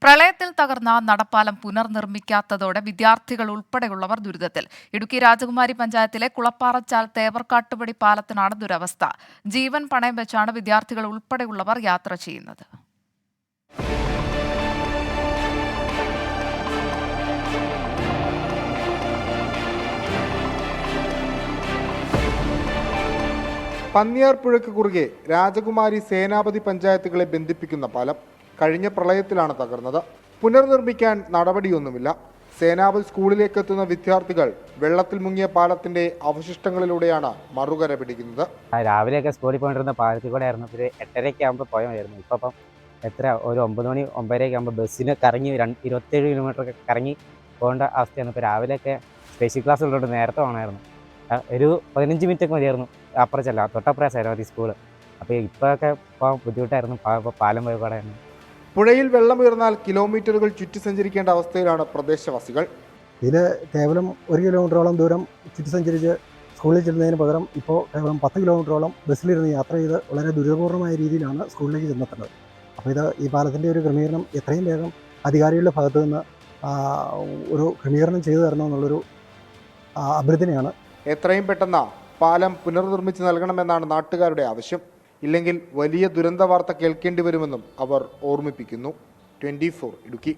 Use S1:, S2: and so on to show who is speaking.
S1: പ്രളയത്തിൽ തകർന്ന നടപ്പാലം പുനർനിർമ്മിക്കാത്തതോടെ വിദ്യാർത്ഥികൾ ഉൾപ്പെടെയുള്ളവർ ദുരിതത്തിൽ. ഇടുക്കി രാജകുമാരി പഞ്ചായത്തിലെ കുളപ്പാറച്ചാൽ തേവർക്കാട്ടുപടി പാലത്തിനാണ് ദുരവസ്ഥ. ജീവൻ പണയം വെച്ചാണ് വിദ്യാർത്ഥികൾ ഉൾപ്പെടെയുള്ളവർ യാത്ര ചെയ്യുന്നത്.
S2: പന്നിയാർപ്പുഴയ്ക്ക് കുറുകെ രാജകുമാരി സേനാപതി പഞ്ചായത്തുകളെ ബന്ധിപ്പിക്കുന്ന പാലം കഴിഞ്ഞ പ്രളയത്തിലാണ് തകർന്നത്. പുനർനിർമ്മിക്കാൻ നടപടിയൊന്നുമില്ല. സേനാപതി സ്കൂളിലേക്ക് എത്തുന്ന വിദ്യാർത്ഥികൾ വെള്ളത്തിൽ മുങ്ങിയ പാലത്തിന്റെ അവശിഷ്ടങ്ങളിലൂടെയാണ് മറുകര പിടിക്കുന്നത്.
S3: രാവിലെയൊക്കെ സ്കൂളിൽ പോയിട്ടിരുന്ന പാലത്തിൽ കൂടെ ആയിരുന്നു. ഒരു 8:30 ആകുമ്പോൾ പോയായിരുന്നു. ഇപ്പം എത്ര ഒരു 9 മണി 9:30 ആകുമ്പോൾ ബസ്സിന് കറങ്ങി 27 കിലോമീറ്റർ കറങ്ങി പോകേണ്ട അവസ്ഥയാണ്. ഇപ്പോൾ രാവിലെയൊക്കെ സ്പെഷ്യൽ ക്ലാസ് ഉള്ളതുകൊണ്ട് നേരത്തെ വേണമായിരുന്നു. ഒരു 15 മിനിറ്റൊക്കെ മതിയായിരുന്നു അപ്പുറച്ചല്ല തൊട്ടപ്പുറ സേനാപതി സ്കൂള്. അപ്പോൾ ഇപ്പോഴൊക്കെ പോകാൻ ബുദ്ധിമുട്ടായിരുന്നു. പാലം പോയ പാടായിരുന്നു.
S2: പുഴയിൽ വെള്ളമുയർന്നാൽ കിലോമീറ്ററുകൾ ചുറ്റി സഞ്ചരിക്കേണ്ട അവസ്ഥയിലാണ് പ്രദേശവാസികൾ.
S4: ഇതിൽ കേവലം 1 കിലോമീറ്ററോളം ദൂരം ചുറ്റി സഞ്ചരിച്ച് സ്കൂളിൽ ചെല്ലുന്നതിന് പകരം ഇപ്പോൾ കേവലം 10 കിലോമീറ്ററോളം ബസ്സിലിരുന്ന് യാത്ര ചെയ്ത് വളരെ ദുരിതപൂർണ്ണമായ രീതിയിലാണ് സ്കൂളിലേക്ക് ചെന്നെത്തുന്നത്. അപ്പോൾ ഈ പാലത്തിൻ്റെ ഒരു ക്രമീകരണം എത്രയും വേഗം അധികാരികളുടെ ഭാഗത്തു നിന്ന് ഒരു ക്രമീകരണം ചെയ്തു തരണമെന്നുള്ളൊരു അഭ്യർത്ഥനയാണ്.
S2: എത്രയും പെട്ടെന്ന് പാലം പുനർനിർമ്മിച്ച് നൽകണമെന്നാണ് നാട്ടുകാരുടെ ആവശ്യം. ഇല്ലെങ്കിൽ വലിയ ദുരന്ത വാർത്ത കേൾക്കേണ്ടി വരുമെന്നും അവർ ഓർമ്മിപ്പിക്കുന്നു. 24 ഇടുക്കി.